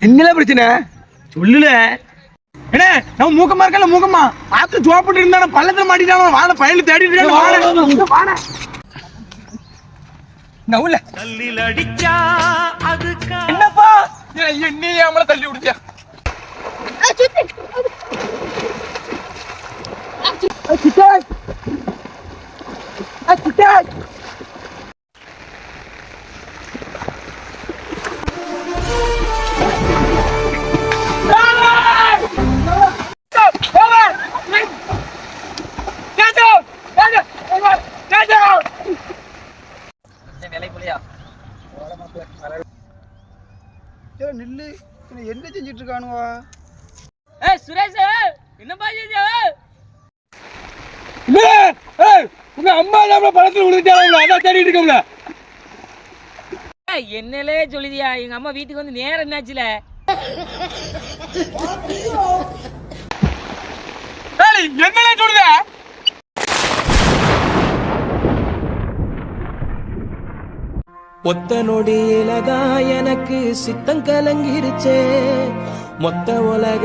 என்னல பிரச்சனை சொல்லுல. என்ன நம்ம மூக்கமா இருக்கல, மூக்கமா ஆத்து ஜோப்பிட்டு இருந்தா பள்ளத்துல மாட்டிட்டாலும் வாழ பயல தேடிட்டு இருக்காங்க. நவுல தள்ளில அடிச்சா அதுக்கு என்னப்பா நீ ஏமல தள்ளி விடுறியா? நில்லு, என்ன செஞ்சிட்டு இருக்கானுவா? சுரேஷ் என்னப்பா உங்க அம்மா நம்ம பழத்துல விழுந்துட்டாங்களா? அதான் தேடிட்டு இருக்கோம்ல. என்னலே சொல்லுதியா? எங்க அம்மா வீட்டுக்கு வந்து நேரம் என்னாச்சுல? என்னல சொல்லுத? ஒத்த நொடியிலதான் எனக்கு சித்தம் கலங்கிருச்சே மொத்த உலக